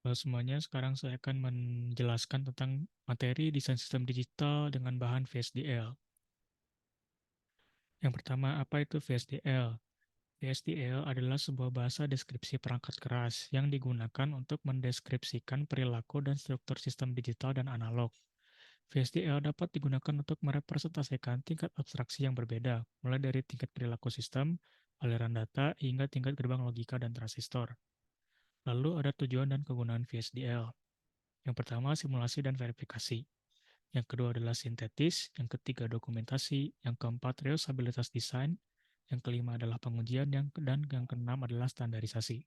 Halo semuanya, sekarang saya akan menjelaskan tentang materi desain sistem digital dengan bahan VSDL. Yang pertama, apa itu VSDL? VSDL adalah sebuah bahasa deskripsi perangkat keras yang digunakan untuk mendeskripsikan perilaku dan struktur sistem digital dan analog. VSDL dapat digunakan untuk merepresentasikan tingkat abstraksi yang berbeda, mulai dari tingkat perilaku sistem, aliran data, hingga tingkat gerbang logika dan transistor. Lalu ada tujuan dan kegunaan VSDL. Yang pertama, simulasi dan verifikasi. Yang kedua adalah sintetis. Yang ketiga, dokumentasi. Yang keempat, reusabilitas desain. Yang kelima adalah pengujian. Dan yang keenam adalah standarisasi.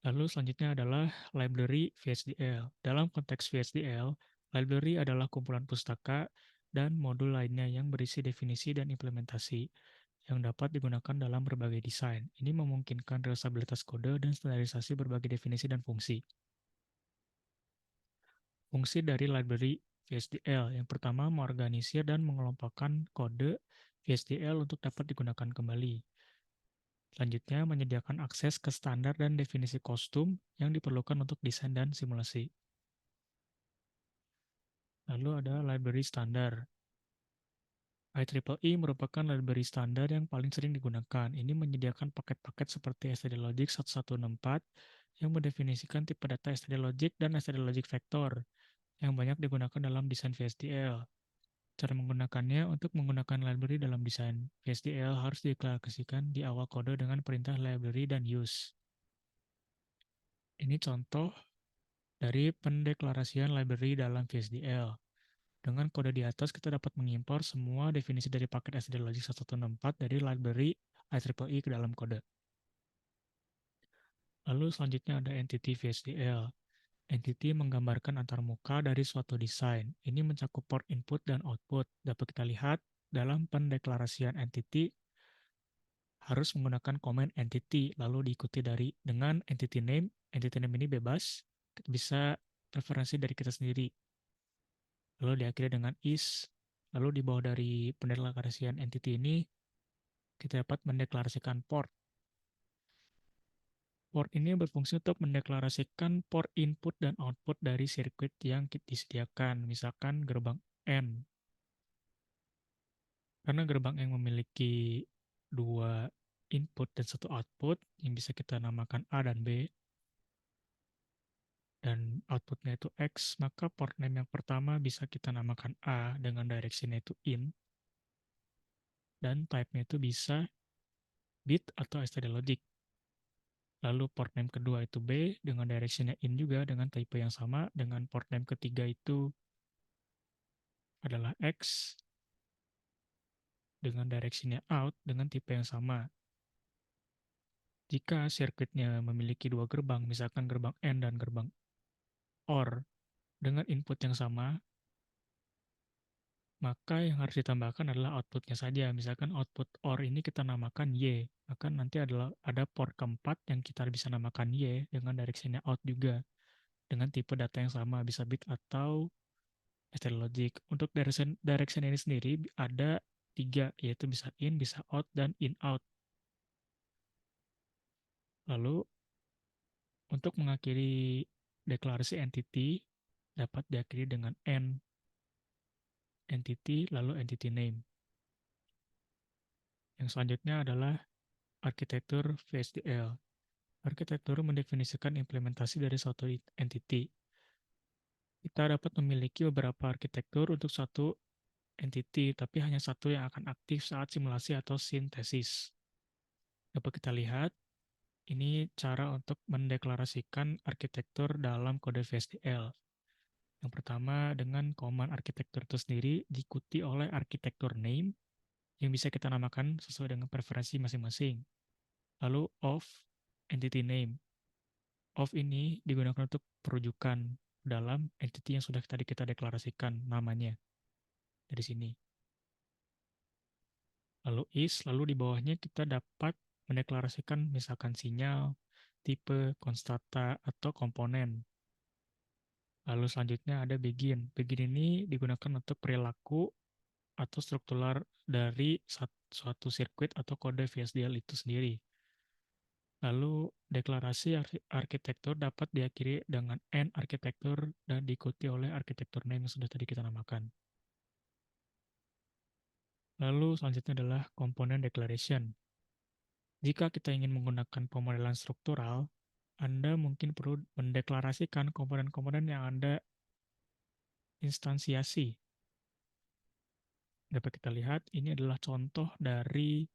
Lalu selanjutnya adalah library VSDL. Dalam konteks VSDL, library adalah kumpulan pustaka dan modul lainnya yang berisi definisi dan implementasi yang dapat digunakan dalam berbagai desain. Ini memungkinkan reusabilitas kode dan standarisasi berbagai definisi dan fungsi. Fungsi dari library VSDL. Yang pertama, mengorganisir dan mengelompokkan kode VSDL untuk dapat digunakan kembali. Selanjutnya, menyediakan akses ke standar dan definisi kostum yang diperlukan untuk desain dan simulasi. Lalu ada library standar. IEEE merupakan library standar yang paling sering digunakan. Ini menyediakan paket-paket seperti stdlogik 1164 yang mendefinisikan tipe data stdlogik dan stdlogik vektor yang banyak digunakan dalam desain VSDL. Cara menggunakannya untuk menggunakan library dalam desain VSDL harus dideklarasikan di awal kode dengan perintah library dan use. Ini contoh dari pendeklarasian library dalam VSDL. Dengan kode di atas, kita dapat mengimpor semua definisi dari paket stdlogik 1164 dari library IEEE ke dalam kode. Lalu selanjutnya ada entity VSDL. Entity menggambarkan antarmuka dari suatu desain. Ini mencakup port input dan output. Dapat kita lihat dalam pendeklarasian entity harus menggunakan command entity, lalu diikuti dengan entity name. Entity name ini bebas, bisa preferensi dari kita sendiri. Lalu diakhiri dengan is, lalu di bawah dari pendeklarasian entity ini, kita dapat mendeklarasikan port. Port ini berfungsi untuk mendeklarasikan port input dan output dari sirkuit yang disediakan, misalkan gerbang N. Karena gerbang yang memiliki dua input dan satu output, yang bisa kita namakan A dan B, dan outputnya itu X, maka port name yang pertama bisa kita namakan A dengan direction-nya itu in, dan type-nya itu bisa bit atau stdlogik. Lalu port name kedua itu B dengan direction-nya in juga dengan type yang sama, dengan port name ketiga itu adalah X dengan direction-nya out dengan tipe yang sama. Jika sirkuitnya memiliki dua gerbang, misalkan gerbang N dan gerbang OR dengan input yang sama, maka yang harus ditambahkan adalah outputnya saja. Misalkan output OR ini kita namakan Y, maka nanti ada port keempat yang kita bisa namakan Y dengan direction-nya out juga, dengan tipe data yang sama, bisa bit atau stdlogik. Untuk direction ini sendiri ada tiga, yaitu bisa in, bisa out, dan in out. Lalu untuk mengakhiri deklarasi entity dapat diakhiri dengan N entity lalu entity name. Yang selanjutnya adalah arsitektur VSDL. Arsitektur mendefinisikan implementasi dari suatu entity. Kita dapat memiliki beberapa arsitektur untuk satu entity, tapi hanya satu yang akan aktif saat simulasi atau sintesis. Dapat kita lihat, ini cara untuk mendeklarasikan arsitektur dalam kode VSDL. Yang pertama, dengan command arsitektur itu sendiri diikuti oleh arsitektur name yang bisa kita namakan sesuai dengan preferensi masing-masing. Lalu of entity name. Of ini digunakan untuk perujukan dalam entity yang sudah tadi kita deklarasikan namanya dari sini. Lalu is, lalu di bawahnya kita dapat mendeklarasikan misalkan sinyal, tipe, konstanta, atau komponen. Lalu selanjutnya ada begin. Begin ini digunakan untuk perilaku atau struktural dari suatu sirkuit atau kode VSDL itu sendiri. Lalu deklarasi arsitektur dapat diakhiri dengan end arsitektur dan diikuti oleh arsitektur name yang sudah tadi kita namakan. Lalu selanjutnya adalah komponen declaration. Jika kita ingin menggunakan pemodelan struktural, Anda mungkin perlu mendeklarasikan komponen-komponen yang Anda instansiasi. Dapat kita lihat, ini adalah contoh dari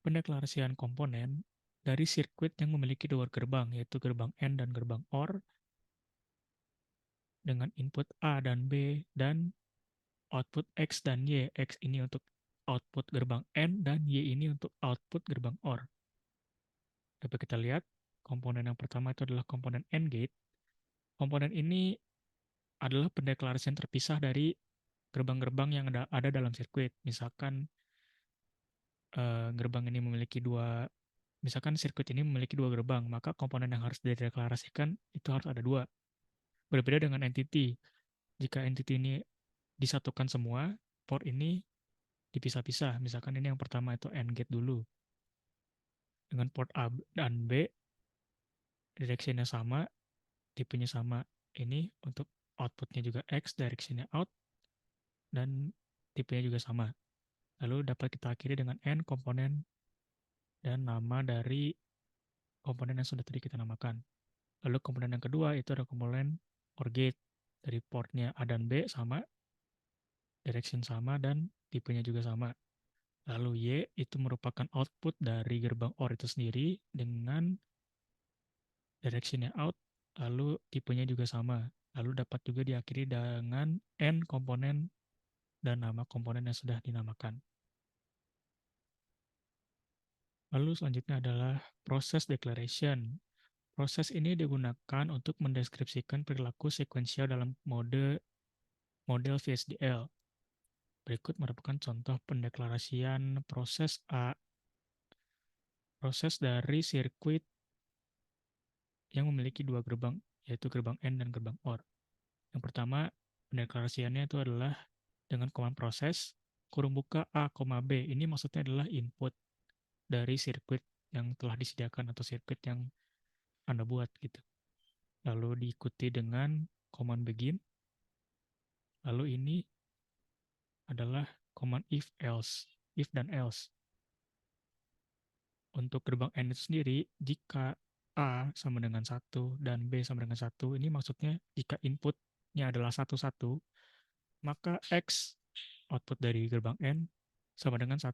pendeklarasian komponen dari sirkuit yang memiliki dua gerbang, yaitu gerbang AND dan gerbang OR, dengan input A dan B, dan output X dan Y. X ini untuk output gerbang AND, dan Y ini untuk output gerbang OR. Dapat kita lihat, komponen yang pertama itu adalah komponen AND gate. Komponen ini adalah pendeklarasian terpisah dari gerbang-gerbang yang ada dalam sirkuit. Misalkan gerbang ini memiliki dua, misalkan sirkuit ini memiliki dua gerbang, maka komponen yang harus dideklarasikan itu harus ada dua. Berbeda dengan entity. Jika entity ini disatukan semua, port ini dipisah-pisah. Misalkan ini yang pertama itu AND gate dulu. Dengan port A dan B, direction-nya sama, tipenya sama. Ini untuk outputnya juga X, direction-nya out, dan tipenya juga sama. Lalu dapat kita akhiri dengan N komponen dan nama dari komponen yang sudah tadi kita namakan. Lalu komponen yang kedua itu ada komponen OR gate. Dari portnya A dan B sama, direction sama, dan tipenya juga sama. Lalu Y itu merupakan output dari gerbang OR itu sendiri dengan direction-nya out, lalu tipenya juga sama. Lalu dapat juga diakhiri dengan N komponen dan nama komponen yang sudah dinamakan. Lalu selanjutnya adalah proses declaration. Proses ini digunakan untuk mendeskripsikan perilaku sekuensial dalam model VSDL. Berikut merupakan contoh pendeklarasian proses A, proses dari sirkuit yang memiliki dua gerbang, yaitu gerbang N dan gerbang OR. Yang pertama, pendeklarasiannya itu adalah dengan command proses, kurung buka A, B. Ini maksudnya adalah input dari sirkuit yang telah disediakan atau sirkuit yang Anda buat gitu. Lalu diikuti dengan command begin. Lalu ini adalah command if else, if dan else. Untuk gerbang N itu sendiri, jika A sama dengan 1 dan B sama dengan 1, ini maksudnya jika inputnya adalah 1, 1, maka X output dari gerbang N sama dengan 1.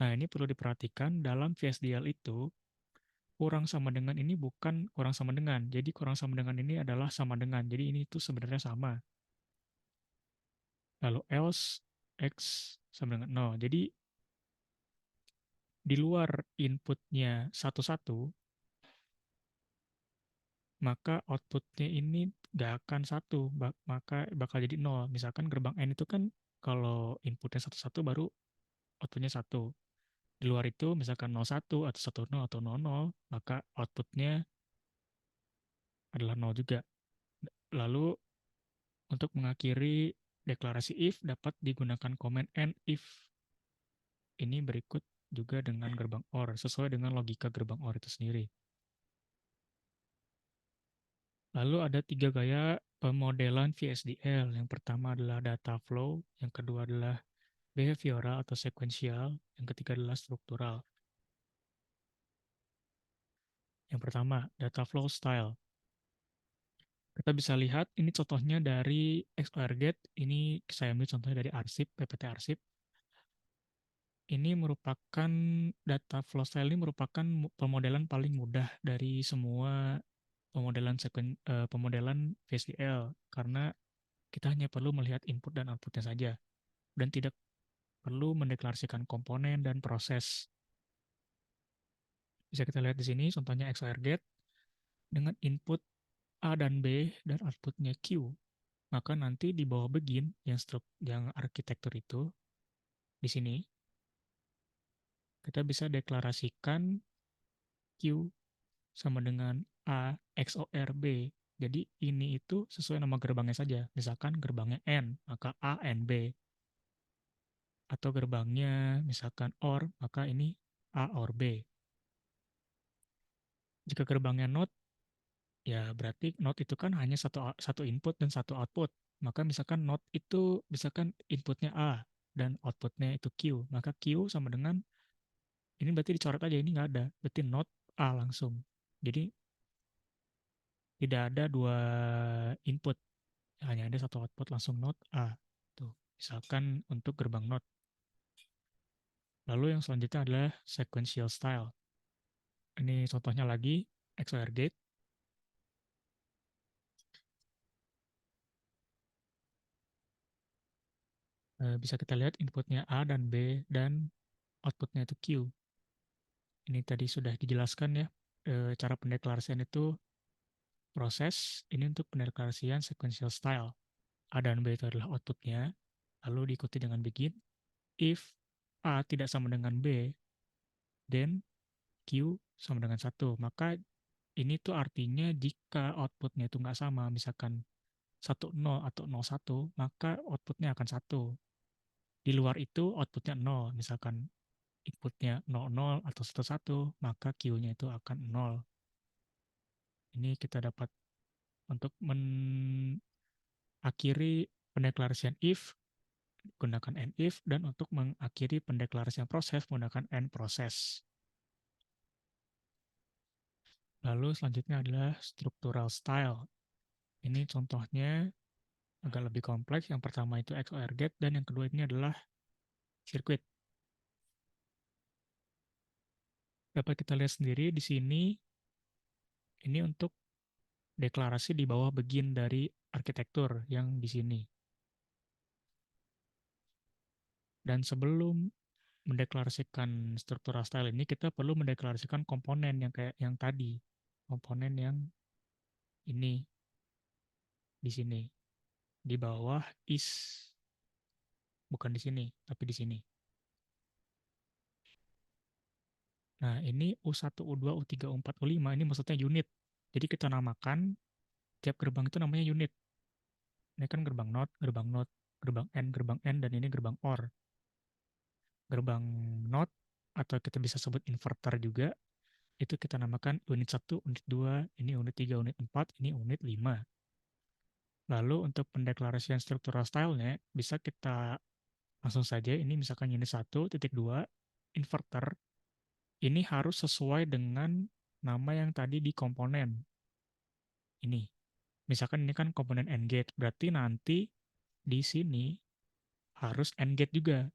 Nah, ini perlu diperhatikan dalam VSDL itu, kurang sama dengan ini bukan kurang sama dengan. Jadi kurang sama dengan ini adalah sama dengan. Jadi ini itu sebenarnya sama. Lalu else X sama dengan 0. Jadi di luar inputnya 1, 1, maka outputnya ini nggak akan 1, maka bakal jadi 0. Misalkan gerbang N itu kan kalau inputnya 1, 1 baru outputnya 1. Di luar itu misalkan 0, 1 atau 1, 0 atau 0, 0, maka outputnya adalah 0 juga. Lalu untuk mengakhiri deklarasi if dapat digunakan komen and if. Ini berikut juga dengan gerbang OR, sesuai dengan logika gerbang OR itu sendiri. Lalu ada 3 gaya pemodelan VSDL. Yang pertama adalah data flow, yang kedua adalah behavioral atau sequential, yang ketiga adalah struktural. Yang pertama, data flow style. Kita bisa lihat ini contohnya dari XORget, ini saya ambil contohnya dari arsip, PPT arsip. Ini merupakan data flow style ini merupakan pemodelan paling mudah dari semua pemodelan VSDL karena kita hanya perlu melihat input dan outputnya saja dan tidak perlu mendeklarasikan komponen dan proses. Bisa kita lihat di sini contohnya XORget dengan input A dan B dan outputnya Q. Maka nanti di bawah begin yang arsitektur itu di sini kita bisa deklarasikan Q sama dengan A XOR B. Jadi ini itu sesuai nama gerbangnya saja. Misalkan gerbangnya N, maka A N B. Atau gerbangnya misalkan OR, maka ini A OR B. Jika gerbangnya not, ya berarti not itu kan hanya satu input dan satu output. Maka misalkan not itu misalkan inputnya A dan outputnya itu Q, maka Q sama dengan ini berarti dicoret aja, ini nggak ada, berarti not A langsung. Jadi tidak ada dua input, hanya ada satu output langsung not A. Tuh, misalkan untuk gerbang not. Lalu yang selanjutnya adalah sequential style. Ini contohnya lagi, XOR gate. Bisa kita lihat inputnya A dan B dan outputnya itu Q. Ini tadi sudah dijelaskan ya, cara pendeklarasian itu proses, ini untuk pendeklarasian sequential style. A dan B itu adalah outputnya, lalu diikuti dengan begin. If A tidak sama dengan B, then Q sama dengan 1. Maka ini tuh artinya jika outputnya itu nggak sama, misalkan 1,0 atau 0,1, maka outputnya akan 1. Di luar itu outputnya 0, misalkan inputnya 00 atau 11, maka Q-nya itu akan 0. Ini kita dapat untuk mengakhiri pendeklarasian if, gunakan end if, dan untuk mengakhiri pendeklarasian proses menggunakan end proses. Lalu selanjutnya adalah structural style. Ini contohnya agak lebih kompleks. Yang pertama itu XOR gate, dan yang kedua ini adalah sirkuit. Dapat kita lihat sendiri di sini, ini untuk deklarasi di bawah begin dari arsitektur yang di sini. Dan sebelum mendeklarasikan struktural style ini, kita perlu mendeklarasikan komponen yang kayak yang tadi. Komponen yang ini, di sini. Di bawah is, bukan di sini, tapi di sini. Nah, ini U1, U2, U3, U4, U5, ini maksudnya unit. Jadi kita namakan tiap gerbang itu namanya unit. Ini kan gerbang not, gerbang N, dan ini gerbang OR. Gerbang not, atau kita bisa sebut inverter juga, itu kita namakan unit 1, unit 2, ini unit 3, unit 4, ini unit 5. Lalu untuk pendeklarasian struktural style-nya, bisa kita langsung saja, ini misalkan unit 1.2, inverter, ini harus sesuai dengan nama yang tadi di komponen. Ini. Misalkan ini kan komponen AND gate, berarti nanti di sini harus AND gate juga.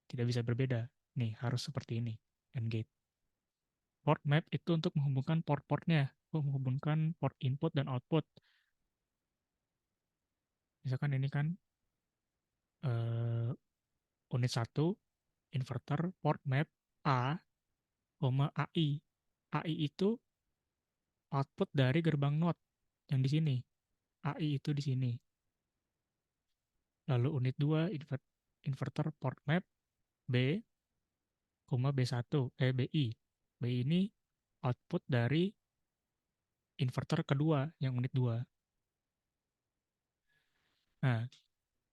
Tidak bisa berbeda. Nih, harus seperti ini, AND gate. Port map itu untuk menghubungkan port-portnya, menghubungkan port input dan output. Misalkan ini kan unit 1, inverter, port map, A, AI. AI itu output dari gerbang NOT yang di sini. AI itu di sini. Lalu unit 2, inverter port map, B, B1, BI. BI ini output dari inverter kedua, yang unit 2. Nah,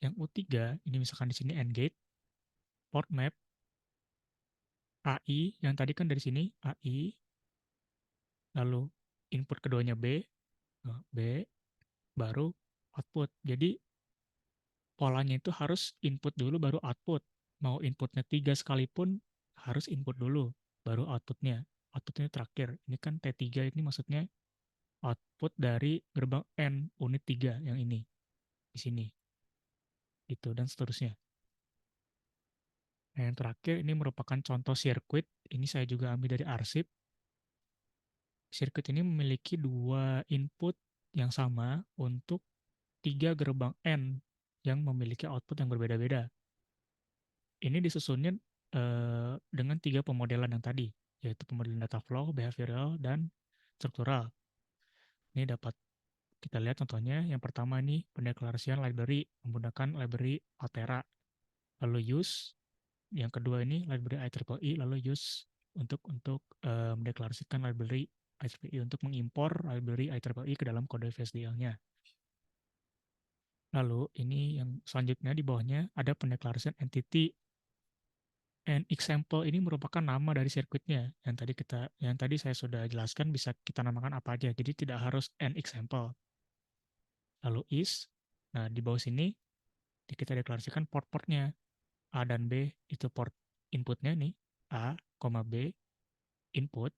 yang U3, ini misalkan di sini AND gate, port map, AI, yang tadi kan dari sini, AI, lalu input keduanya B, B, baru output. Jadi, polanya itu harus input dulu, baru output. Mau inputnya 3 sekalipun, harus input dulu, baru outputnya. Outputnya terakhir. Ini kan T3, ini maksudnya output dari gerbang N, unit 3, yang ini, di sini. Gitu, dan seterusnya. Nah, yang terakhir ini merupakan contoh sirkuit. Ini saya juga ambil dari arsip. Sirkuit ini memiliki dua input yang sama untuk 3 gerbang N yang memiliki output yang berbeda-beda. Ini disusunnya dengan 3 pemodelan yang tadi, yaitu pemodelan data flow, behavioral, dan struktural. Ini dapat kita lihat contohnya. Yang pertama ini pendeklarasian library menggunakan library Altera, lalu use. Yang kedua ini library IEEE, lalu use untuk mendeklarasikan library IEEE untuk mengimpor library IEEE ke dalam kode VSDL-nya. Lalu ini yang selanjutnya di bawahnya ada pendeklarasian entity. And example ini merupakan nama dari sirkuitnya. Yang tadi saya sudah jelaskan bisa kita namakan apa aja. Jadi tidak harus an example. Lalu is. Nah, di bawah sini kita deklarasikan port-portnya. A dan B itu port inputnya nih. A, B, input.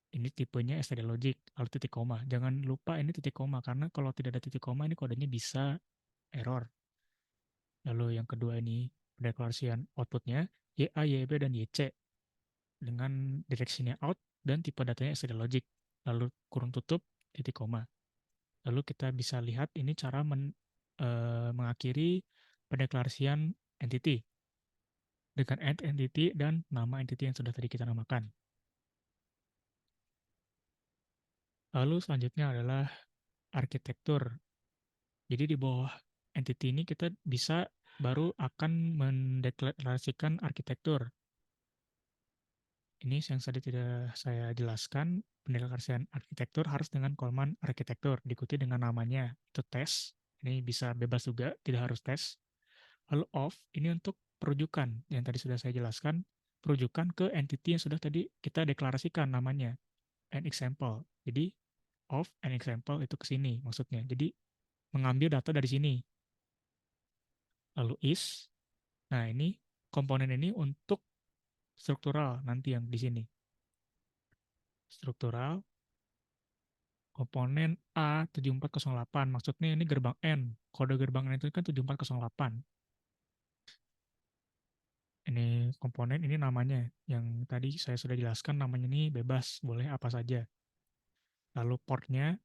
Ini tipenya std logic, lalu titik koma. Jangan lupa ini titik koma, karena kalau tidak ada titik koma ini kodenya bisa error. Lalu yang kedua ini pendeklarasian outputnya YA, YB, dan YC dengan direksinya out dan tipe datanya std logic. Lalu kurung tutup, titik koma. Lalu kita bisa lihat ini cara mengakhiri pendeklarasian entity dengan add entity dan nama entity yang sudah tadi kita namakan. Lalu selanjutnya adalah arsitektur. Jadi di bawah entity ini kita bisa baru akan mendeklarasikan arsitektur. Ini yang tadi tidak saya jelaskan, pendeklarasian arsitektur harus dengan command arsitektur, diikuti dengan namanya, itu tes. Ini bisa bebas juga, tidak harus tes. Lalu off, ini untuk perujukan, yang tadi sudah saya jelaskan, perujukan ke entity yang sudah tadi kita deklarasikan namanya, an example. Jadi off an example itu ke sini maksudnya. Jadi mengambil data dari sini. Lalu is, nah ini komponen ini untuk struktural nanti yang di sini. Struktural komponen A7408, maksudnya ini gerbang N. Kode gerbang N itu kan 7408. Ini komponen, ini namanya. Yang tadi saya sudah jelaskan, namanya ini bebas, boleh apa saja. Lalu portnya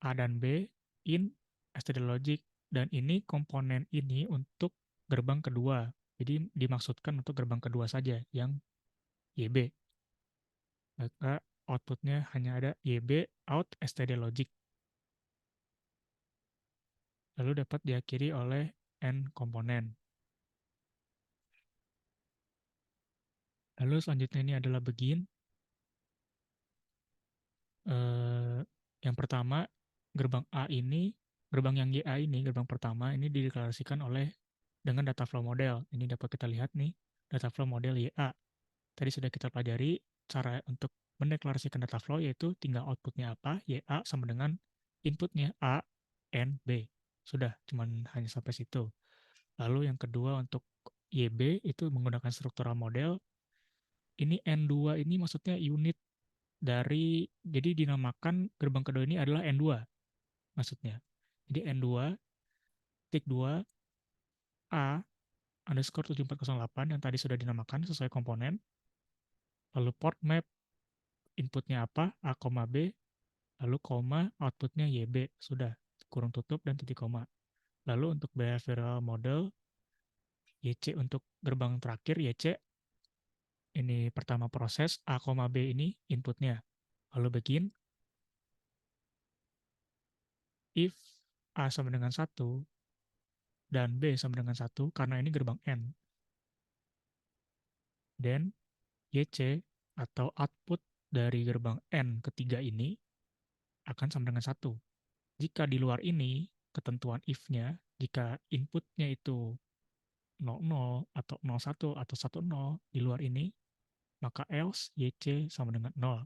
A dan B, in, std logic, dan ini komponen ini untuk gerbang kedua. Jadi dimaksudkan untuk gerbang kedua saja, yang YB. Maka outputnya hanya ada YB out std logic. Lalu dapat diakhiri oleh N komponen. Lalu selanjutnya ini adalah begin. Yang pertama, gerbang A ini, gerbang yang YA ini, gerbang pertama ini dideklarasikan oleh dengan data flow model. Ini dapat kita lihat nih, data flow model YA. Tadi sudah kita pelajari cara untuk mendeklarasikan data flow, yaitu tinggal outputnya apa, YA sama dengan inputnya A, N, B. Sudah, cuman hanya sampai situ. Lalu yang kedua untuk YB itu menggunakan struktural model. Ini N2 ini maksudnya unit dari, jadi dinamakan gerbang kedua ini adalah N2 maksudnya. Jadi N2, tik 2, A, underscore 7408 yang tadi sudah dinamakan sesuai komponen. Lalu port map, inputnya apa, A, B, lalu koma, outputnya YB. Sudah, kurung tutup dan titik koma. Lalu untuk behavioral model, YC untuk gerbang terakhir, YC, ini pertama proses, A, B ini inputnya. Lalu begin, if A sama dengan 1, dan B sama dengan 1, karena ini gerbang N. Dan YC atau output dari gerbang N ketiga ini akan sama dengan 1. Jika di luar ini, ketentuan if-nya, jika inputnya itu 00 atau 01 atau 10 di luar ini, maka else YC sama dengan 0.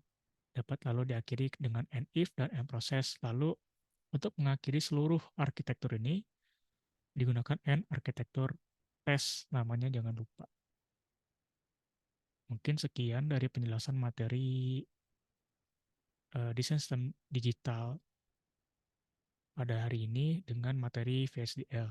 Dapat lalu diakhiri dengan end if dan end process. Lalu untuk mengakhiri seluruh arsitektur ini, digunakan end arsitektur test, namanya jangan lupa. Mungkin sekian dari penjelasan materi desain sistem digital pada hari ini dengan materi VSDL.